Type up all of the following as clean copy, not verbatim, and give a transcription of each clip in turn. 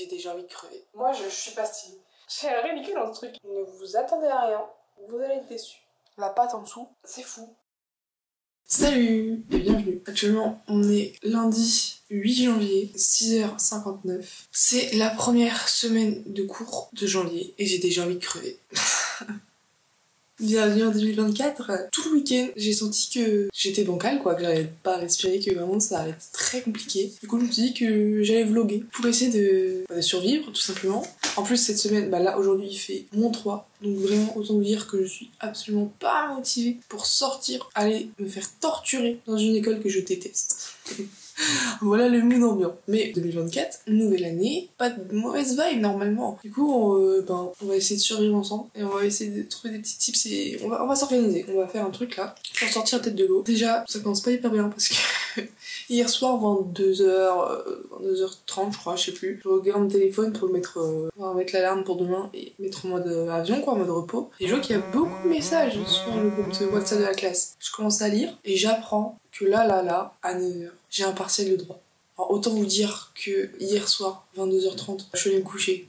déjà envie de crever. Moi, je suis pas stylée. J'ai l'air ridicule dans ce truc. Ne vous attendez à rien, vous allez être déçus. La pâte en dessous, c'est fou. Salut et bienvenue. Actuellement, on est lundi 8 janvier, 6h59. C'est la première semaine de cours de janvier et j'ai déjà envie de crever. Bienvenue en 2024. Tout le week-end, j'ai senti que j'étais bancale, quoi, que j'arrivais pas à respirer, que vraiment ça allait être très compliqué. Du coup, je me suis dit que j'allais vlogger pour essayer de survivre, tout simplement. En plus, cette semaine, là, aujourd'hui, il fait -3. Donc vraiment, autant vous dire que je suis absolument pas motivée pour sortir, aller me faire torturer dans une école que je déteste. Voilà le mood ambiant. Mais 2024, nouvelle année, pas de mauvaise vibe normalement. Du coup, on va essayer de survivre ensemble et on va essayer de trouver des petits tips et on va s'organiser. On va faire un truc là pour sortir tête de l'eau. Déjà, ça commence pas hyper bien parce que hier soir, 22h30, je crois, je sais plus. Je regarde mon téléphone pour mettre l'alarme pour demain et mettre en mode avion, quoi, en mode repos. Et je vois qu'il y a beaucoup de messages sur le groupe de WhatsApp de la classe. Je commence à lire et j'apprends que là, à 9h, j'ai un partiel de droit. Alors autant vous dire que hier soir, 22h30, je suis allée me coucher.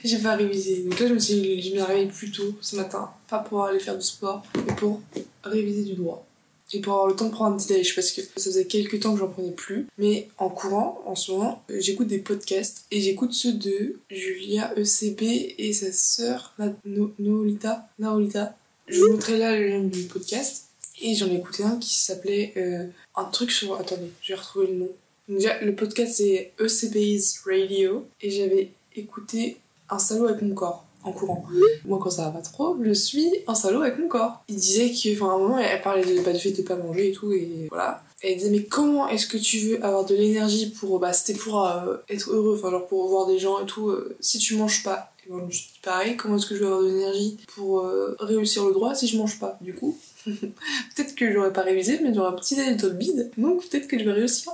J'ai pas révisé. Donc là, j'ai mis un réveil plus tôt ce matin. Pas pour aller faire du sport, mais pour réviser du droit. Et pour avoir le temps de prendre un petit déj, parce que ça faisait quelques temps que j'en prenais plus. Mais en courant, en ce moment, j'écoute des podcasts. Et j'écoute ceux de Julia ECB et sa sœur Naolita. Je vous montrerai là le lien du podcast. Et j'en ai écouté un qui s'appelait un truc sur... Attendez, je vais retrouver le nom. Donc déjà, le podcast c'est ECB's Radio. Et j'avais écouté Un salaud avec mon corps en courant. Moi, quand ça va pas trop, je suis un salaud avec mon corps. Il disait que, à un moment, elle parlait du fait de pas manger et tout, et voilà. Et elle disait, mais comment est-ce que tu veux avoir de l'énergie pour... c'était pour être heureux, genre pour voir des gens et tout, si tu manges pas. Et bon, je me suis dit pareil, comment est-ce que je vais avoir de l'énergie pour réussir le droit si je mange pas, du coup. Peut-être que j'aurais pas révisé, mais j'aurais un petit délai de bide, donc peut-être que je vais réussir.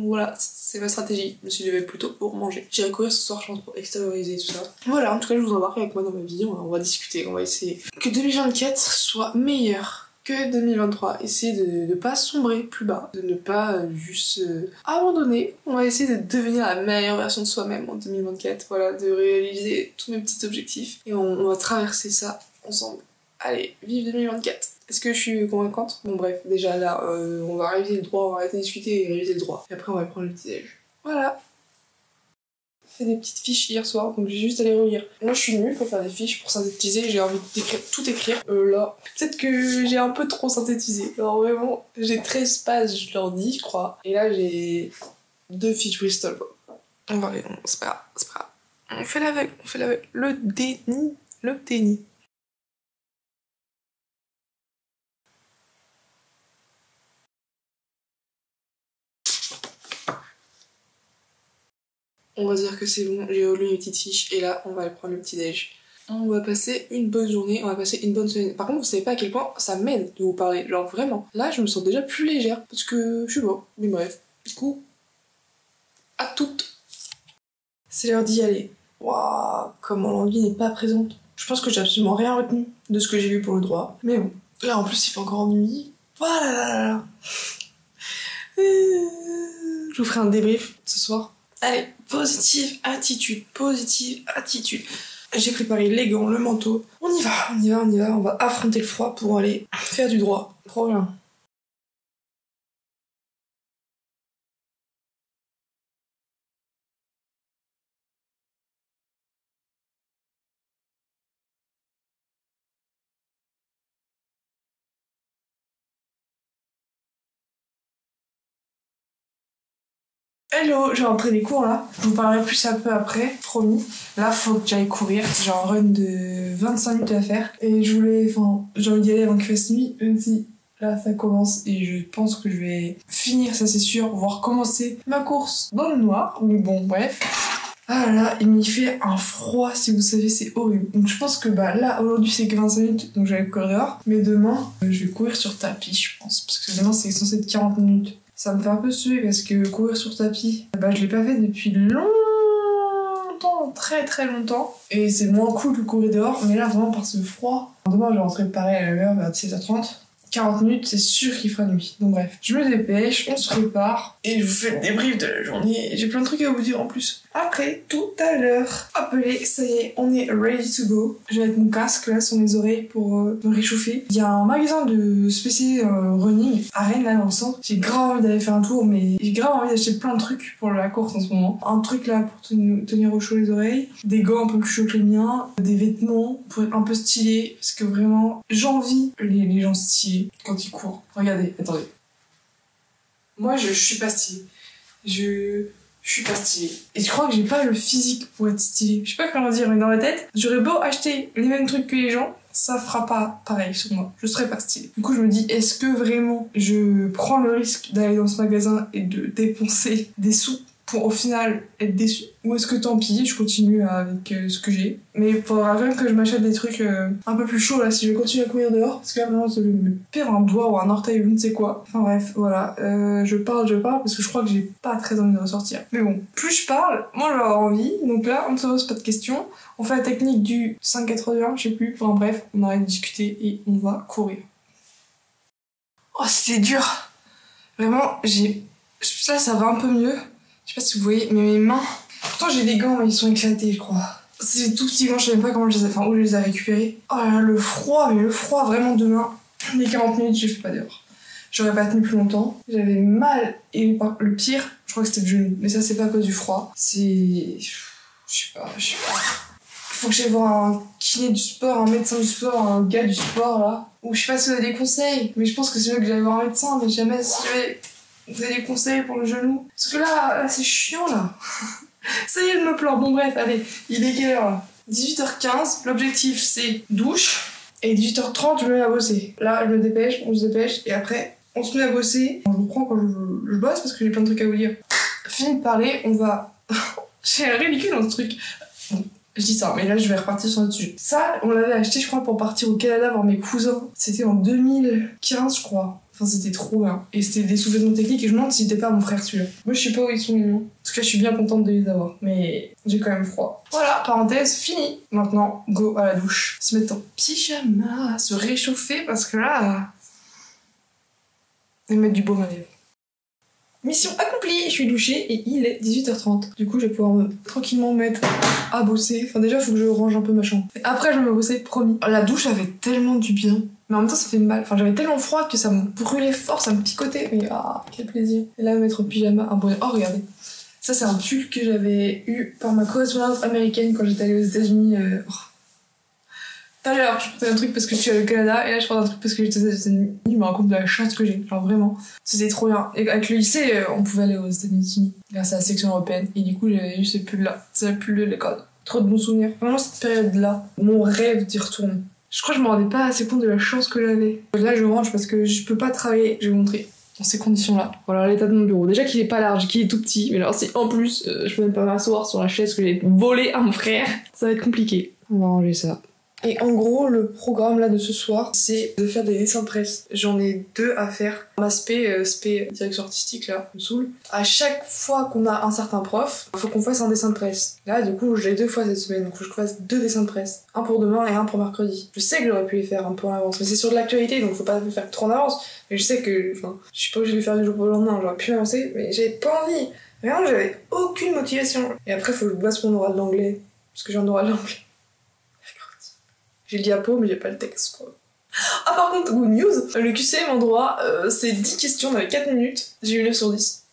Voilà, c'est ma stratégie. Je me suis levée plus tôt pour manger. J'irai courir ce soir, je pense, pour extérioriser tout ça. Voilà, en tout cas, je vous embarque avec moi dans ma vie. On va discuter, on va essayer que 2024 soit meilleur que 2023. Essayer de pas sombrer plus bas, de ne pas juste abandonner. On va essayer de devenir la meilleure version de soi-même en 2024. Voilà, de réaliser tous mes petits objectifs. Et on va traverser ça ensemble. Allez, vive 2024! Est-ce que je suis convaincante? Bon bref, déjà là, on va réviser le droit, on va arrêter de discuter et réviser le droit. Et après on va prendre le petit déj. Voilà. J'ai fait des petites fiches hier soir, donc j'ai juste à les relire. Moi je suis nulle pour faire des fiches, pour synthétiser, j'ai envie d'écrire, tout écrire. Là, peut-être que j'ai un peu trop synthétisé. Alors vraiment, j'ai 13 pages, je leur dis, je crois. Et là j'ai 2 fiches Bristol. On va rien, c'est pas grave. On fait l'aveugle. Le déni. On va dire que c'est bon, j'ai relu mes petites fiches et là on va aller prendre le petit déj. On va passer une bonne journée, on va passer une bonne semaine. Par contre, vous savez pas à quel point ça m'aide de vous parler, genre vraiment. Là, je me sens déjà plus légère parce que je sais pas, mais bref. Du coup, à toutes. C'est l'heure d'y aller. Waouh, comment l'envie n'est pas présente. Je pense que j'ai absolument rien retenu de ce que j'ai vu pour le droit. Mais bon, là en plus il fait encore nuit. Voilà. Je vous ferai un débrief ce soir. Allez, positive attitude. J'ai préparé les gants, le manteau. On y va. On va affronter le froid pour aller faire du droit. Trop bien. Hello, j'ai rentré des cours là. Je vous parlerai plus un peu après, promis. Là, faut que j'aille courir. J'ai un run de 25 minutes à faire. Et j'ai envie d'y aller avant qu'il fasse nuit, même si là, ça commence. Et je pense que je vais finir, ça c'est sûr, voire commencer ma course dans le noir. Mais bon, bref. Ah là là, il m'y fait un froid, si vous savez, c'est horrible. Donc je pense que là, aujourd'hui, c'est que 25 minutes, donc j'allais courir dehors. Mais demain, je vais courir sur tapis, je pense. Parce que demain, c'est censé être 40 minutes. Ça me fait un peu suer parce que courir sur tapis, je l'ai pas fait depuis longtemps, très très longtemps. Et c'est moins cool que courir dehors, mais là vraiment par ce froid. Demain je vais rentrer pareil à l'heure vers 17h30. 40 minutes, c'est sûr qu'il fera nuit. Donc bref, je me dépêche, on se prépare et je vous fais le débrief de la journée. J'ai plein de trucs à vous dire en plus. Après, tout à l'heure, appelé, ça y est, on est ready to go. Je vais mettre mon casque là sur mes oreilles pour me réchauffer. Il y a un magasin de spécial running à Rennes là dans le centre. J'ai grave envie d'aller faire un tour, mais j'ai grave envie d'acheter plein de trucs pour la course en ce moment. Un truc là pour tenir au chaud les oreilles, des gants un peu plus chauds que les miens, des vêtements pour être un peu stylé, parce que vraiment j'envie les gens stylés quand ils courent. Regardez, attendez. Moi je suis pas stylée. Je suis pas stylée. Et je crois que j'ai pas le physique pour être stylée. Je sais pas comment dire, mais dans ma tête, j'aurais beau acheter les mêmes trucs que les gens, ça fera pas pareil sur moi. Je serais pas stylée. Du coup, je me dis, est-ce que vraiment je prends le risque d'aller dans ce magasin et de dépenser des sous pour au final être déçue? Ou est-ce que tant pis, je continue avec ce que j'ai? Mais il faudra quand même que je m'achète des trucs un peu plus chauds là si je vais continuer à courir dehors. Parce que là maintenant je vais me perdre un doigt ou un orteil ou je ne sais quoi. Enfin bref, voilà. Je parle parce que je crois que j'ai pas très envie de ressortir. Mais bon, plus je parle, moins je vais avoir envie. Donc là, on ne se pose pas de questions. On fait la technique du 5-4-2-1, je sais plus. Enfin bref, on arrête de discuter et on va courir. Oh, c'était dur. Vraiment, là ça va un peu mieux. Je sais pas si vous voyez, mais mes mains... Pourtant j'ai des gants, mais ils sont éclatés, je crois. C'est des tout petits gants, je sais même pas comment où je les ai récupérés. Oh là là, le froid vraiment demain. Les 40 minutes, je fais pas dehors. J'aurais pas tenu plus longtemps. J'avais mal. Et le pire, je crois que c'était le genou. Mais ça, c'est pas à cause du froid. C'est... Je sais pas. Faut que j'aille voir un kiné du sport, un médecin du sport, un gars du sport, là. Ou je sais pas si vous avez des conseils, mais je pense que c'est mieux que j'aille voir un médecin, mais jamais si j'avais... Vous avez des conseils pour le genou? Parce que là c'est chiant, là. Ça y est, je me pleure. Bon, bref, allez. Il est quelle heure, là? 18h15. L'objectif, c'est douche. Et 18h30, je me mets à bosser. Là, je me dépêche, on se dépêche. Et après, on se met à bosser. Je reprends quand je bosse parce que j'ai plein de trucs à vous dire. Fini de parler, on va... J'ai un ridicule dans ce truc. Bon, je dis ça, mais là, je vais repartir sur notre sujet. Ça, on l'avait acheté, je crois, pour partir au Canada voir mes cousins. C'était en 2015, je crois. Enfin, c'était trop bien. Et c'était des sous-vêtements techniques et je me demande si c'était pas mon frère celui-là. Moi, je sais pas où ils sont les miens. En tout cas, je suis bien contente de les avoir. Mais j'ai quand même froid. Voilà, parenthèse, fini. Maintenant, go à la douche. Se mettre en pyjama, se réchauffer parce que là... Et mettre du baume à lèvres. Mission accomplie, je suis douchée et il est 18h30. Du coup, je vais pouvoir tranquillement mettre à bosser. Enfin, déjà, faut que je range un peu ma chambre. Et après, je vais me bosser, promis. La douche avait tellement du bien. Mais en même temps, ça fait mal. Enfin, j'avais tellement froid que ça me brûlait fort, ça me picotait. Mais quel plaisir. Et là, mettre en pyjama, un bonnet. Oh, regardez. Ça, c'est un pull que j'avais eu par ma correspondante américaine quand j'étais allée aux États-Unis. Tout à l'heure, je portais un truc parce que je suis allée au Canada, et là, je porte un truc parce que j'étais aux États-Unis. Je me rends compte de la chance que j'ai. Genre, vraiment. C'était trop bien. Et avec le lycée, on pouvait aller aux États-Unis grâce à la section européenne. Et du coup, j'avais eu ce pull-là. C'est le pull de l'école. Trop de bons souvenirs. Vraiment, cette période-là, mon rêve d'y retourner. Je crois que je me rendais pas assez compte de la chance que j'avais. Là, je range parce que je peux pas travailler. Je vais vous montrer. Dans ces conditions-là. Voilà l'état de mon bureau. Déjà qu'il est pas large, qu'il est tout petit. Mais alors, si en plus, je peux même pas m'asseoir sur la chaise que j'ai volée à mon frère, ça va être compliqué. On va ranger ça. Et en gros, le programme là de ce soir, c'est de faire des dessins de presse. J'en ai 2 à faire. Ma spé direction artistique là, me saoule. À chaque fois qu'on a un certain prof, il faut qu'on fasse un dessin de presse. Là, du coup, je l'ai 2 fois cette semaine, donc il faut que je fasse 2 dessins de presse. Un pour demain et un pour mercredi. Je sais que j'aurais pu les faire un peu en avance, mais c'est sur de l'actualité, donc faut pas le faire trop en avance. Mais je sais que, je suis pas obligée de le faire du jour au lendemain, j'aurais pu avancer, mais j'avais pas envie. Vraiment, j'avais aucune motivation. Et après, faut que je bosse mon oral d'anglais, parce que j'ai un oral d'anglais. J'ai le diapo, mais j'ai pas le texte, quoi. Ah, par contre, good news, le QCM en droit, c'est 10 questions, on avait 4 minutes. J'ai eu 9 sur 10.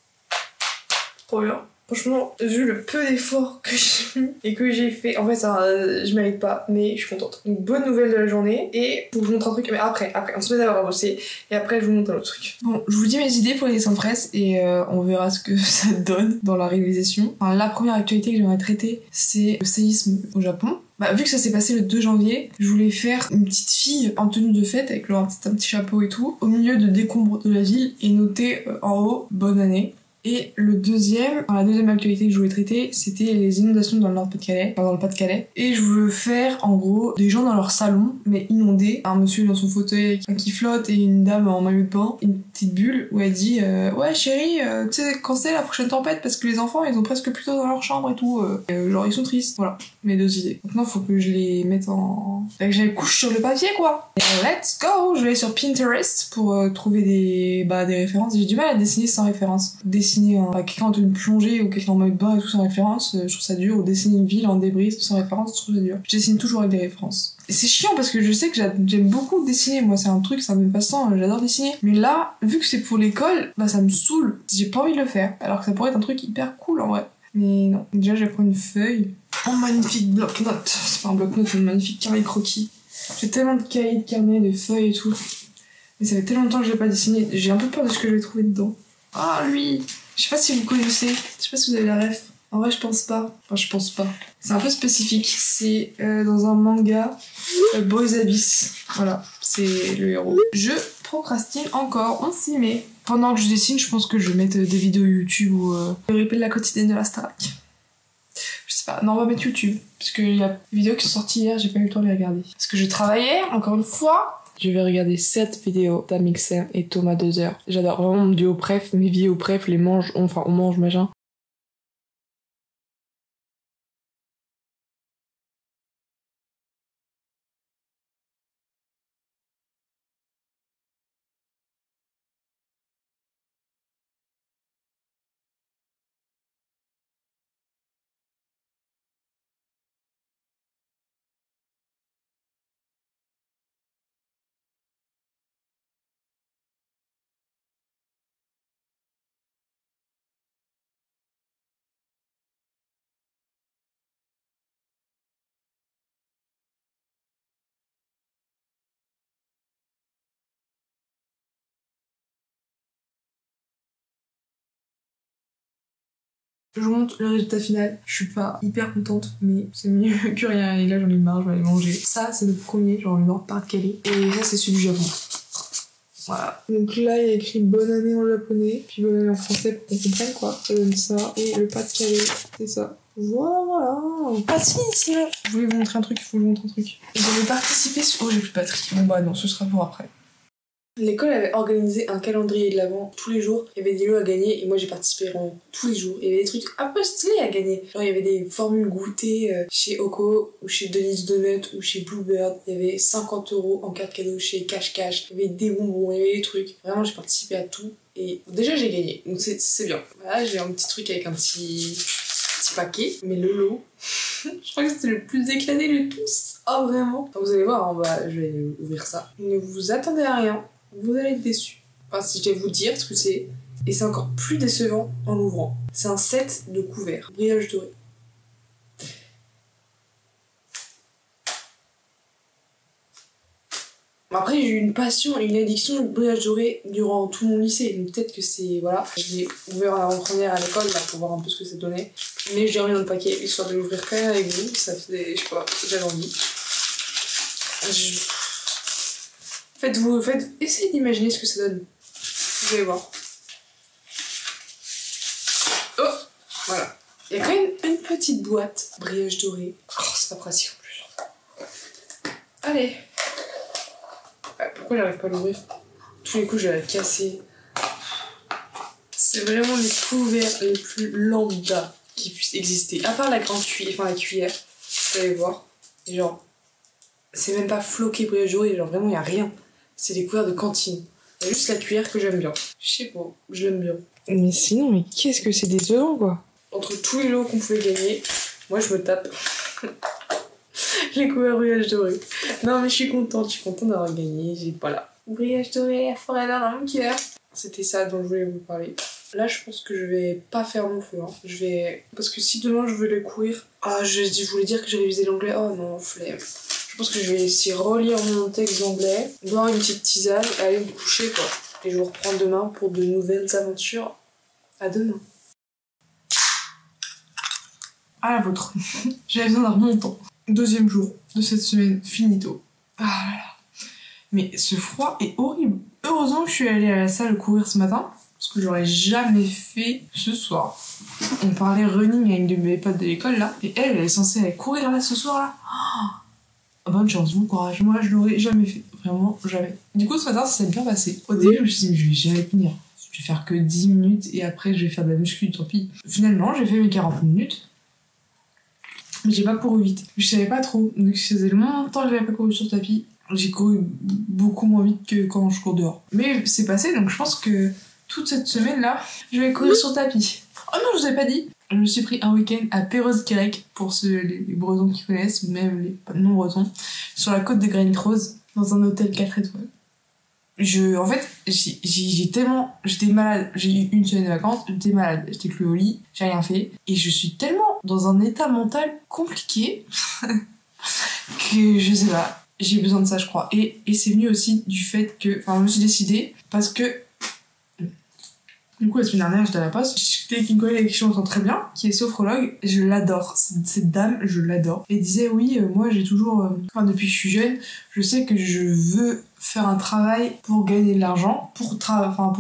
Trop bien. Franchement, vu le peu d'efforts que j'ai mis et que j'ai fait, en fait, ça, je mérite pas, mais je suis contente. Une bonne nouvelle de la journée, et faut que je vous montre un truc, mais après, on se met d'abord à bosser, et après, je vous montre un autre truc. Bon, je vous dis mes idées pour les dessins de presse, et on verra ce que ça donne dans la réalisation. Enfin, la première actualité que j'aimerais traiter, c'est le séisme au Japon. Vu que ça s'est passé le 2 janvier, je voulais faire une petite fille en tenue de fête avec un petit chapeau et tout, au milieu de décombres de la ville, et noter en haut « Bonne année ». Et la deuxième actualité que je voulais traiter, c'était les inondations dans le Nord-Pas-de-Calais, enfin dans le Pas-de-Calais. Et je veux faire en gros des gens dans leur salon, mais inondés. Un monsieur dans son fauteuil qui flotte et une dame en maillot de bain, une petite bulle où elle dit ouais chérie, tu sais quand c'est la prochaine tempête parce que les enfants ils ont presque plus tôt dans leur chambre et tout, genre ils sont tristes. Voilà, mes 2 idées. Maintenant faut que je les mette que je les couche sur le papier quoi. Et let's go. Je vais sur Pinterest pour trouver des références. J'ai du mal à dessiner sans référence. Dessiner quelqu'un en une plongée ou quelqu'un en maillot de bain et tout sans référence, je trouve ça dur. Ou dessiner une ville en débris sans référence, je trouve ça dur. Je dessine toujours avec des références. Et c'est chiant parce que je sais que j'aime beaucoup dessiner. Moi c'est un truc, ça me passe temps, j'adore dessiner. Mais là, vu que c'est pour l'école, ça me saoule. J'ai pas envie de le faire. Alors que ça pourrait être un truc hyper cool en vrai. Mais non. Déjà je vais prendre une feuille. Un magnifique bloc-notes. C'est pas un bloc-notes, c'est un magnifique carnet croquis. J'ai tellement de cahiers, de carnets, de feuilles et tout. Mais ça fait tellement longtemps que je l'ai pas dessiné. J'ai un peu peur de ce que je vais trouver dedans. Ah, lui! Je sais pas si vous connaissez. Je sais pas si vous avez la ref. En vrai, je pense pas. Enfin, je pense pas. C'est un peu spécifique. C'est dans un manga Boys Abyss. Voilà, c'est le héros. Je procrastine encore, on s'y met. Pendant que je dessine, je pense que je vais mettre des vidéos YouTube ou le replay de la quotidienne de la Starac. Je sais pas, non, on va mettre YouTube. Parce qu'il y a des vidéos qui sont sorties hier, j'ai pas eu le temps de les regarder. Parce que je travaillais, encore une fois. Je vais regarder 7 vidéos d'Amixem et Thomas 2 heures. J'adore vraiment mon duo préf, mes vidéos préf, on mange machin. Je vous montre le résultat final. Je suis pas hyper contente, mais c'est mieux que rien. Et là, j'en ai marre, je vais aller manger. Ça, c'est le premier, genre le Nord-Pas-de-Calais. Et ça, c'est celui du Japon. Voilà. Donc là, il y a écrit bonne année en japonais, puis bonne année en français pour qu'on comprenne quoi. Ça donne ça. Et le Pas-de-Calais, c'est ça. Voilà. Ah si, sinon. Je voulais vous montrer un truc, il faut que je vous montre un truc. J'avais participé sur... Oh, j'ai plus de batterie. Bon bah non, ce sera pour après. L'école avait organisé un calendrier de l'avant tous les jours. Il y avait des lots à gagner et moi j'ai participé vraiment tous les jours. Il y avait des trucs un peu stylés à gagner. Genre il y avait des formules goûtées chez Oko ou chez Denise Donut ou chez Bluebird. Il y avait 50€ en carte cadeau chez Cash Cash. Il y avait des bonbons, il y avait des trucs. Vraiment j'ai participé à tout et déjà j'ai gagné. Donc c'est bien. Voilà, j'ai un petit truc avec un petit paquet. Mais le lot, je crois que c'était le plus éclaté de tous. Oh vraiment. Enfin, vous allez voir, je vais ouvrir ça. Ne vous attendez à rien. Vous allez être déçus. Enfin, si je vais vous dire ce que c'est. Et c'est encore plus décevant en l'ouvrant. C'est un set de couverts. Brioche dorée. Après, j'ai eu une passion et une addiction de brioche dorée durant tout mon lycée. Donc peut-être que c'est... Voilà. Je l'ai ouvert en avant-première à l'école là, pour voir un peu ce que ça donnait. Mais j'ai remis dans le paquet, histoire de l'ouvrir quand même avec vous. Ça fait... Je sais pas, j'avais envie. Essayez d'imaginer ce que ça donne. Vous allez voir. Oh, voilà. Il y a quand même une petite boîte brioche dorée. Oh, c'est pas pratique en plus. Allez. Pourquoi j'arrive pas à l'ouvrir? Tous les coups, je vais la casser. C'est vraiment les couverts les plus lambda qui puissent exister. À part la grande cuillère, enfin la cuillère. Vous allez voir. Et genre, c'est même pas floqué brioche dorée. Genre vraiment, il y a rien. C'est des couverts de cantine. Il y a juste la cuillère que j'aime bien. Je sais pas, je l'aime bien. Mais sinon, mais qu'est-ce que c'est décevant, quoi. Entre tous les lots qu'on pouvait gagner, moi je me tape les couverts brioche dorée. Non mais je suis contente d'avoir gagné. Voilà. Brioche dorée, forever dans mon cœur. C'était ça dont je voulais vous parler. Là, je pense que je vais pas faire mon feu. Parce que si demain je veux les courir... Ah, je voulais dire que j'ai révisé l'anglais. Oh non, flemme. Je pense que je vais essayer de relire mon texte d'anglais, boire une petite tisane et aller me coucher, quoi. Et je vous reprends demain pour de nouvelles aventures. À demain. À la vôtre. J'avais besoin d'un remontant. 2e jour de cette semaine, finito. Ah là là. Mais ce froid est horrible. Heureusement que je suis allée à la salle courir ce matin. ce que j'aurais jamais fait ce soir. On parlait running avec une de mes potes de l'école là, et elle est censée aller courir là ce soir là. Bonne chance, bon courage. Moi, je l'aurais jamais fait. Vraiment, jamais. Du coup, ce matin, ça s'est bien passé. Au début, je me suis dit, je vais jamais tenir. Je vais faire que 10 minutes et après, je vais faire de la muscu, tant pis. Finalement, j'ai fait mes 40 minutes. Mais j'ai pas couru vite. Je savais pas trop. Donc, ça faisait longtemps que j'avais pas couru sur tapis. J'ai couru beaucoup moins vite que quand je cours dehors. Mais c'est passé, donc je pense que toute cette semaine-là, je vais courir sur tapis. Oh non, je vous ai pas dit. Je me suis pris un week-end à Perros-Guirec, pour les Bretons qui connaissent, ou même les non-Bretons, sur la côte de Granit Rose, dans un hôtel 4 étoiles. En fait, j'étais malade. J'ai eu une semaine de vacances, j'étais malade. J'étais clouée au lit, j'ai rien fait. Et je suis tellement dans un état mental compliqué que je sais pas. J'ai besoin de ça, je crois. Et c'est venu aussi du fait que... Enfin, je me suis décidée parce que... Du coup, la semaine dernière, j'étais à la poste. J'ai discuté avec une collègue avec qui je m'entends très bien, qui est sophrologue. Je l'adore. Cette dame, je l'adore. Et elle disait, oui, moi, j'ai toujours... depuis que je suis jeune, je sais que je veux faire un travail pour gagner de l'argent, pour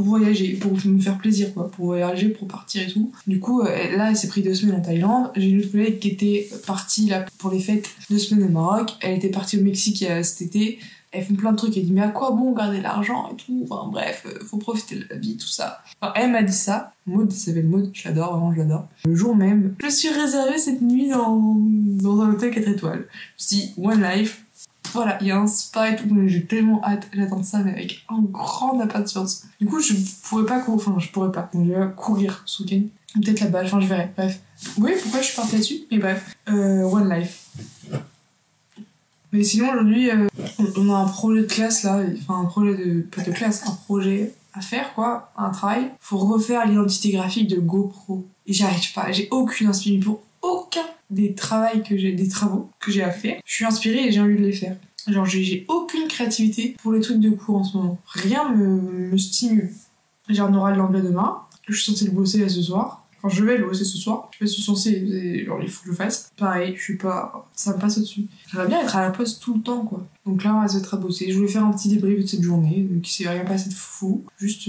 voyager, pour me faire plaisir, quoi. Pour voyager, pour partir et tout. Du coup, là, elle s'est pris 2 semaines en Thaïlande. J'ai une autre collègue qui était partie, là, pour les fêtes, 2 semaines au Maroc. Elle était partie au Mexique cet été. Elle fait plein de trucs, elle dit mais à quoi bon garder l'argent et tout, enfin bref, faut profiter de la vie, tout ça. Enfin, elle m'a dit ça, Maud, ça s'appelle Maud, je l'adore, vraiment je l'adore. Le jour même, je suis réservée cette nuit dans un hôtel 4 étoiles. Je me suis dit, One Life, voilà, il y a un spa et tout, mais j'ai tellement hâte, j'attends ça, mais avec une grande impatience. Du coup, je pourrais pas courir, donc je vais courir ce week-end. Peut-être là-bas, enfin je verrai, bref. Oui, pourquoi je suis partie là-dessus, mais bref, One Life. Mais sinon, aujourd'hui, on a un projet de classe, là, enfin un projet pas de classe, un projet à faire, quoi, un travail. Faut refaire l'identité graphique de GoPro. Et j'y arrive pas, j'ai aucune inspiration pour aucun des travaux que j'ai à faire. Je suis inspirée et j'ai envie de les faire. Genre, j'ai aucune créativité pour les trucs de cours en ce moment. Rien me stimule. J'ai un oral d'anglais demain, je suis censée le bosser là ce soir. Enfin, je vais le bosser ce soir. Je suis censée, genre, il faut que je le fasse. Pareil, je suis pas... Ça me passe au-dessus. J'aimerais bien être à la poste tout le temps, quoi. Donc là, on va se mettre à bosser. Je voulais faire un petit débrief de cette journée, donc il s'est rien passé de fou. Juste,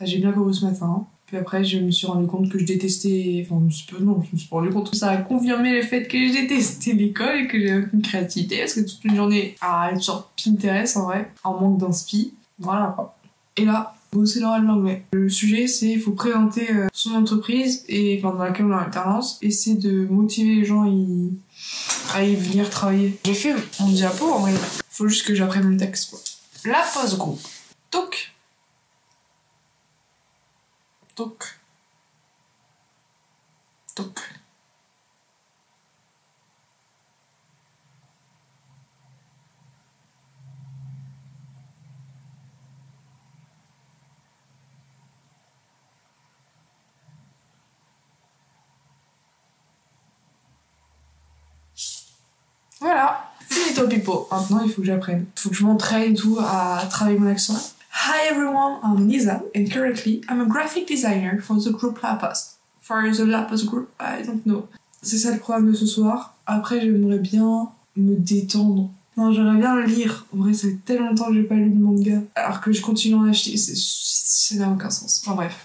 j'ai bien couru ce matin. Puis après, je me suis rendu compte que je détestais... Enfin, je me suis pas rendu compte. Ça a confirmé le fait que je détestais l'école et que j'avais aucune créativité. Parce que toute une journée à être sur Pinterest, en vrai, en manque d'inspi. Voilà, quoi. Et là... bosser l'oral de l'anglais. Le sujet, c'est il faut présenter son entreprise et dans laquelle on est en alternance et c'est de motiver les gens à y venir travailler. J'ai fait mon diapo, en vrai. Faut juste que j'apprenne mon texte, quoi. La pause groupe. Toc. Toc. Toc. Voilà, finito pipo. Maintenant, il faut que j'apprenne. Il faut que je m'entraîne et tout à travailler mon accent. Hi everyone, I'm Lisa, and currently I'm a graphic designer for the group La Poste. For the La Poste group, I don't know. C'est ça le programme de ce soir. Après, j'aimerais bien me détendre. Non, j'aimerais bien lire. En vrai, ça fait tellement longtemps que j'ai pas lu de manga. Alors que je continue à en acheter. Ça n'a aucun sens. Enfin bref.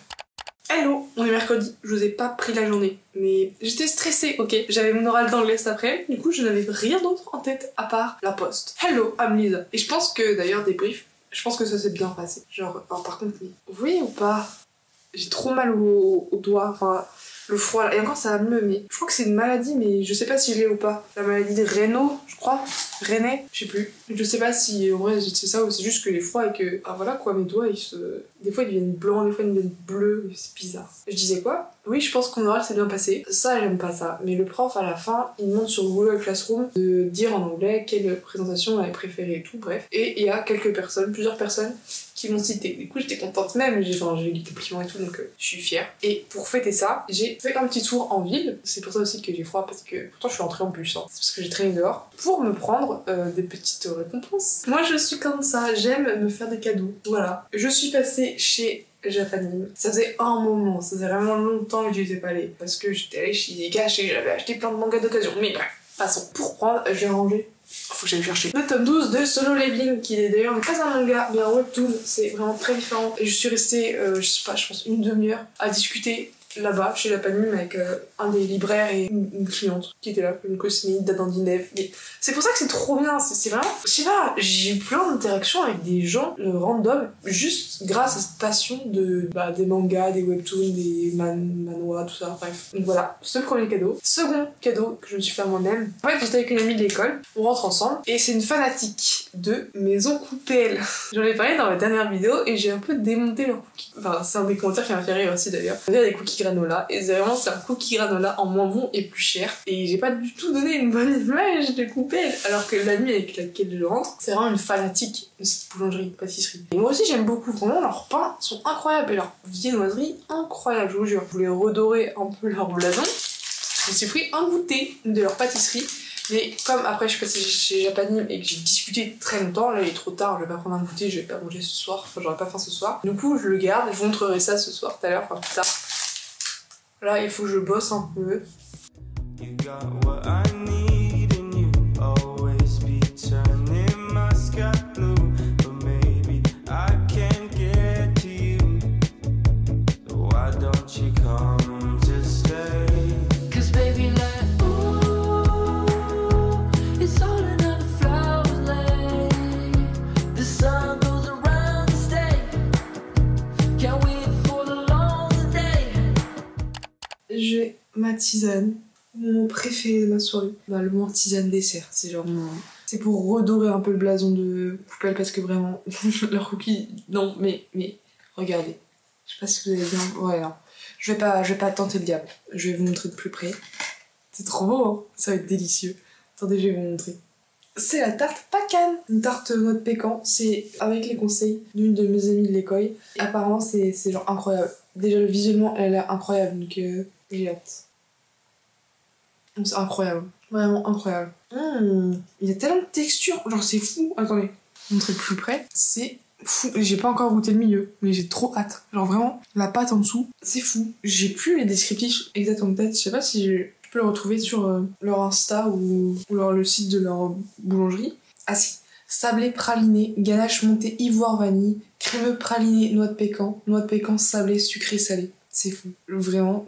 Hello, on est mercredi, je vous ai pas pris la journée, mais j'étais stressée, ok. J'avais mon oral d'anglais cet après, du coup je n'avais rien d'autre en tête à part la poste. Hello, I'm Lisa. Et je pense que d'ailleurs débrief, je pense que ça s'est bien passé. Genre, alors, par contre, vous voyez ou pas, j'ai trop mal au doigt, enfin le foie là, et encore ça va mieux, mais je crois que c'est une maladie, mais je sais pas si je l'ai ou pas. La maladie de Raynaud, je crois. Raynaud, je sais plus. Je sais pas si en vrai c'est ça ou c'est juste que les foies et que. Ah voilà quoi, mes doigts des fois ils deviennent blancs, des fois ils deviennent bleus, c'est bizarre. Je disais quoi? Oui, je pense qu'en oral c'est bien passé. Ça, j'aime pas ça. Mais le prof à la fin, il demande sur Google Classroom de dire en anglais quelle présentation elle avait préférée et tout, bref. Et il y a plusieurs personnes qui m'ont cité. Du coup, j'étais contente même, j'ai lu des compliments et tout, donc je suis fière. Et pour fêter ça, j'ai fait un petit tour en ville. C'est pour ça aussi que j'ai froid, parce que pourtant je suis entrée en bus, hein. C'est parce que j'ai traîné dehors pour me prendre des petites récompenses. Moi, je suis comme ça, j'aime me faire des cadeaux. Voilà. Je suis passée chez Japanime. Ça faisait un moment, ça faisait vraiment longtemps que j'y étais pas allée, parce que j'étais allée chez Gash et j'avais acheté plein de mangas d'occasion. Mais bref, passons. Pour prendre, j'ai rangé Faut que j'aille chercher le tome 12 de Solo Leveling, qui est d'ailleurs n'est pas un manga mais un webtoon. C'est vraiment très différent. Et je suis restée, je sais pas, je pense une demi-heure à discuter là-bas chez la Panime avec un des libraires et une cliente qui était là, une cosmétique d'Adandinef. Mais c'est pour ça que c'est trop bien, c'est vraiment, je sais pas, j'ai eu plein d'interactions avec des gens random juste grâce à cette passion de des mangas, des webtoons, des manhwas, tout ça, bref. Donc voilà, ce premier cadeau. Second cadeau que je me suis fait à moi-même. En fait, j'étais avec une amie de l'école, on rentre ensemble et c'est une fanatique de Maison Coupelle. J'en ai parlé dans ma dernière vidéo et j'ai un peu démonté leurs cookies. Enfin, c'est un des commentaires qui m'a fait rire aussi d'ailleurs. On dirait des cookies granola et c'est un cookie granola en moins bon et plus cher. Et j'ai pas du tout donné une bonne image de Coupelle, alors que l'amie avec laquelle je rentre, c'est vraiment une fanatique de cette boulangerie, pâtisserie. Et moi aussi j'aime beaucoup, vraiment leurs pains sont incroyables et leurs viennoiseries incroyables, je vous jure. Je voulais redorer un peu leur blason. Je me suis pris un goûter de leur pâtisserie. Mais comme après je suis passée chez Japanime et que j'ai discuté très longtemps, là il est trop tard, je vais pas prendre un goûter, je vais pas manger ce soir, enfin j'aurais pas faim ce soir. Du coup je le garde, je vous montrerai ça ce soir, tout à l'heure, enfin plus tard. Là il faut que je bosse un peu. J'ai ma tisane, mon préféré de ma soirée. Le moment tisane dessert, c'est genre c'est pour redorer un peu le blason de Coupelle parce que vraiment, leur cookie, non mais regardez. Je sais pas si vous avez bien... Ouais non, je vais pas tenter le diable, je vais vous montrer de plus près. C'est trop beau hein, ça va être délicieux. Attendez, je vais vous montrer. C'est la tarte Pacan, une tarte noix de pécan, c'est avec les conseils d'une de mes amies de l'école. Apparemment c'est genre incroyable. Déjà visuellement elle a l'air incroyable donc j'ai hâte. C'est incroyable, vraiment incroyable. Il y a tellement de texture, genre c'est fou. Attendez, je vais montrer de plus près, c'est fou. J'ai pas encore goûté le milieu, mais j'ai trop hâte. Genre vraiment, la pâte en dessous, c'est fou. J'ai plus les descriptifs exacts en tête, je sais pas si je peux le retrouver sur leur Insta ou le site de leur boulangerie. Ah si, sablé praliné, ganache montée ivoire vanille, crémeux praliné noix de pécan sablé sucré salé. C'est fou. Vraiment,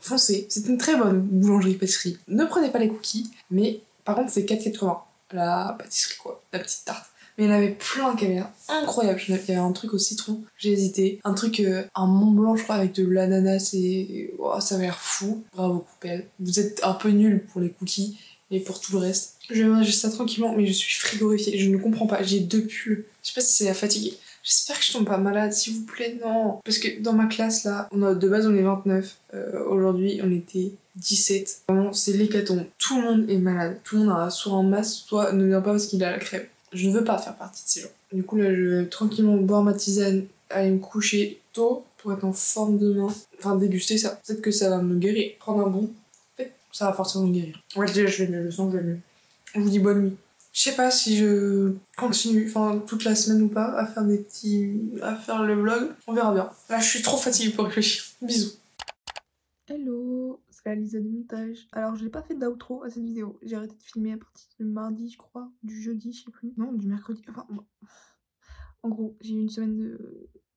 foncez, c'est une très bonne boulangerie-pâtisserie. Ne prenez pas les cookies, mais par contre c'est 4,80. La pâtisserie quoi, la petite tarte. Mais il y en avait plein qui avaient l'air incroyable. Il y avait un truc au citron, j'ai hésité. Un truc, un Mont Blanc je crois avec de l'ananas et oh, ça avait l'air fou. Bravo Coupelle. Vous êtes un peu nuls pour les cookies et pour tout le reste. Je vais manger ça tranquillement, mais je suis frigorifiée. Je ne comprends pas, j'ai 2 pulls. Je sais pas si c'est la fatigue. J'espère que je tombe pas malade, s'il vous plaît, non. Parce que dans ma classe, là, de base, on est 29. Aujourd'hui, on était 17. Vraiment, c'est l'hécatombe. Tout le monde est malade. Tout le monde a soit en masse, soit ne vient pas parce qu'il a la crève. Je ne veux pas faire partie de ces gens. Du coup, là, je vais tranquillement boire ma tisane, aller me coucher tôt pour être en forme demain. Enfin, déguster ça. Peut-être que ça va me guérir. Prendre un bon. Peut-être que ça va forcément me guérir. Ouais, déjà, je vais mieux. Je sens que je vais mieux. Je vous dis bonne nuit. Je sais pas si je continue, toute la semaine ou pas, à faire le vlog. On verra bien. Là, je suis trop fatiguée pour réfléchir. Bisous. Hello, c'est la Lisa du montage. Alors, j'ai pas fait d'outro à cette vidéo. J'ai arrêté de filmer à partir du mardi, je crois. Du jeudi, je sais plus. Non, du mercredi. Enfin, bon. En gros, j'ai eu une semaine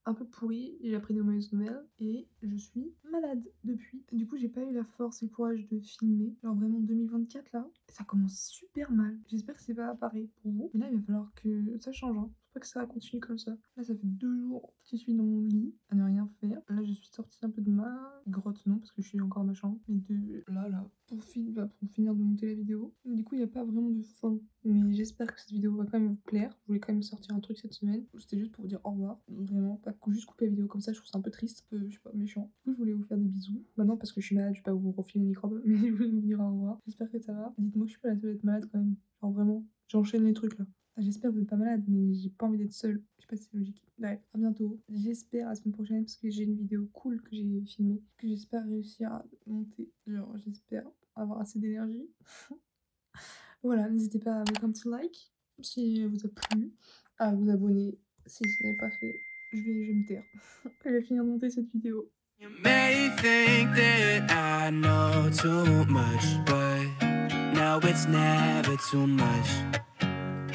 un peu pourrie, j'ai appris de mauvaises nouvelles et je suis malade depuis. Du coup, j'ai pas eu la force et le courage de filmer. Genre vraiment 2024 là, ça commence super mal. J'espère que c'est pas pareil pour vous. Mais là, il va falloir que ça change. Hein. Faut pas que ça continue comme ça. Là, ça fait 2 jours que je suis dans mon lit à ne rien faire. Là, je suis sortie un peu de ma grotte, non, parce que je suis encore dans ma chambre. Mais de là, pour finir de monter la vidéo. Du coup, il n'y a pas vraiment de fin. Mais j'espère que cette vidéo va quand même vous plaire. Je voulais quand même sortir un truc cette semaine. C'était juste pour vous dire au revoir. Vraiment, pas juste couper la vidéo comme ça, je trouve ça un peu triste, un peu, je sais pas, méchant. Du coup, je voulais vous faire des bisous. Maintenant, parce que je suis malade, je vais pas vous refiler le microbe, mais je voulais vous dire au revoir. J'espère que ça va. Dites-moi que je suis pas la seule à être malade quand même. Genre vraiment, j'enchaîne les trucs là. J'espère que vous n'êtes pas malade, mais j'ai pas envie d'être seule. Je sais pas si c'est logique. Bref, à bientôt. J'espère à la semaine prochaine, parce que j'ai une vidéo cool que j'ai filmée, que j'espère réussir à monter. Genre, j'espère avoir assez d'énergie. Voilà, n'hésitez pas à mettre un petit like si vous a plu, à vous abonner si ce n'est pas fait. Je vais me taire. Je vais finir de monter cette vidéo. You may think that I know too much, but now know it's never too much.